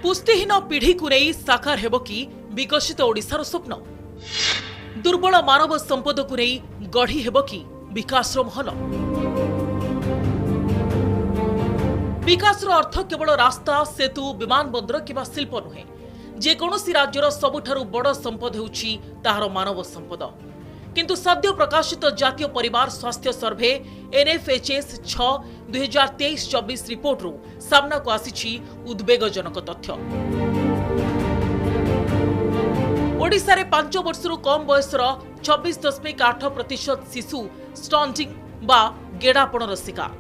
पुष्टिहीन पीढ़ी को नहीं साकार हेब कि विकसित ओडिशार स्वप्न। दुर्बल मानव संपद को नहीं गढ़ी हेब कि विकास महल। विकास अर्थ केवल रास्ता सेतु विमान बंदर किंवा शिल्प नुहे। जेकोसी राज्यर सबुठारु बड़ संपद हेउछि ताहार मानव संपद। किंतु सद्य प्रकाशित जातीय परिवार स्वास्थ्य सर्वे NFHS 6/2023-24 रिपोर्ट रु सामना को आसीछि उद्वेगजनक तथ्य। ओडिशा रे 5 वर्षरु कम बयसर 26.8% शिशु स्टंटिंग बा गेड़ापणर शिकार।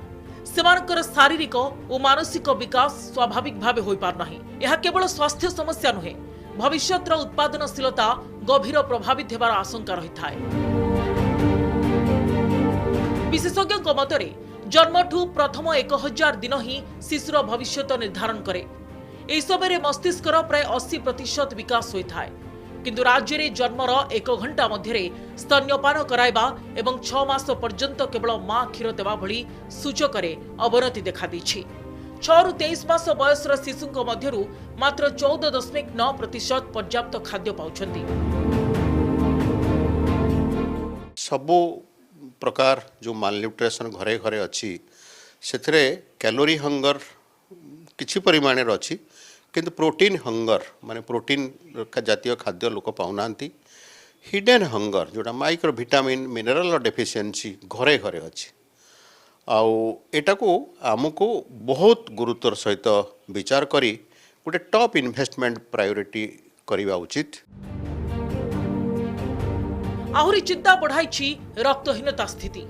सेमानकर शारीरिक और मानसिक विकास स्वाभाविक भावे होई पार नाही। यह केवल स्वास्थ्य समस्या नुहे, भविष्यतर उत्पादनशीलता गभीर प्रभावित हेबार आशंका रही थाए। विशेषज्ञ मतरे जन्मठू प्रथम 1000 दिन ही शिशुर भविष्यत निर्धारण करे। एही समय मस्तिष्कर प्राय 80% विकास होई थाए। किंतु राज्य में जन्मर 1 घंटा मध्य स्तन्यपान कराइबा एवं 6 मास पर्यंत केवल मां क्षीर देवा भली सूचक अवनति देखा दी। 6 रु 23 मास बयसर शिशु मध्यरु मात्र 14.9% पर्याप्त खाद्य पाउछन्ति। सबो प्रकार जो मालन्यूट्रिशन घरे घरे अच्छी से कैलोरी हंगर किछि परिमाण अच्छी, किंतु प्रोटीन हंगर माने प्रोटीन जातीय खाद्य लोक पाऊना। हिडन हंगर जोटा माइक्रो विटामिन मिनरल डेफिशिएंसी घरे घरे अच्छी। आउ एटा को आमको बहुत गुरुत्वर सहित विचार करी गोटे टॉप इन्वेस्टमेंट प्रायोरिटी करवा उचित। आहुरी चिंता बढ़ाई रक्तहीनता स्थिति।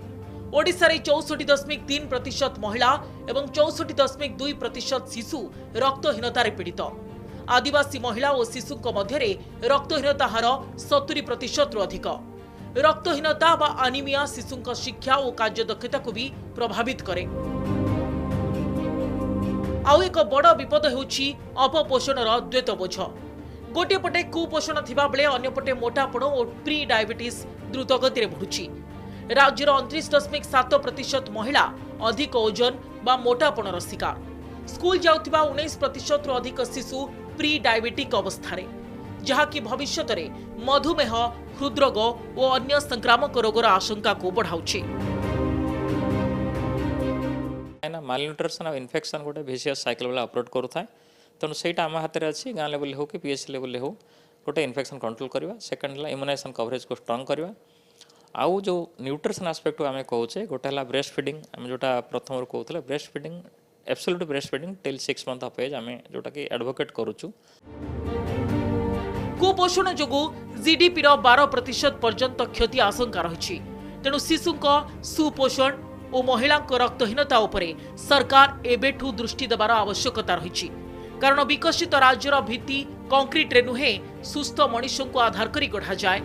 ओडिशा रे 64.3% महिला एवं 64.2% शिशु रक्तहीनता रे पीड़ित। आदिवासी महिला और शिशु मध्य रक्तहीनता हार 70% रु अधिक। रक्तहीनता बा अनिमिया शिशु शिक्षा और कार्यदक्षता को भी प्रभावित करे। आउ एक बड़ विपद हेउछि अपपोषणर द्वैत बोझ। गोटे पटे कुपोषण थिबा बेले अन्य पटे मोटापण और प्री डायबिटीज द्रुत गति बढ़ुछि। राज्यर 29.7% महिला अधिक ओजन बा मोटापणर शिकार। स्कूल जाउथिबा 19% रु अधिक शिशु प्री डायबिटिक अवस्था रे, जहा कि भविष्यत रे मधुमेह, हृदरोग और अन्य संक्रामक रोगर आशंका को बढ़ाउछि। मालन्यूट्रिशन और इन्फेक्शन गोटे विशियस साइकिल वाला अपलोड करू थाए। तेणु सहीटा आम हाथ में अच्छी गाँ लेवल हो कि PH लेवल हो गोटे इन्फेक्शन कंट्रोल करवा। सेकेंड है इम्यूनाइजेशन कवरेज को स्ट्रंग करवा। आउ जो न्यूट्रिशन आस्पेक्ट आम कहे गोटे है ब्रेस्ट फीडिंग। आम जोटा प्रथम कहते breast feeding absolute breast feeding till 6 month of age आम जोटा कि एडवोकेट करूँ। कुपोषण जोगु GDP 12% पर्यंत क्षति आशंका रही। तेणु शिशु सुपोषण और महिला रक्तहीनता उपरे सरकार एबेठू दृष्टि देवार आवश्यकता रही। कारण विकसित राज्यर भित्ति कंक्रीट रे नुहे, सुस्थ मनुष्य को आधार करी गढ़ा जाए।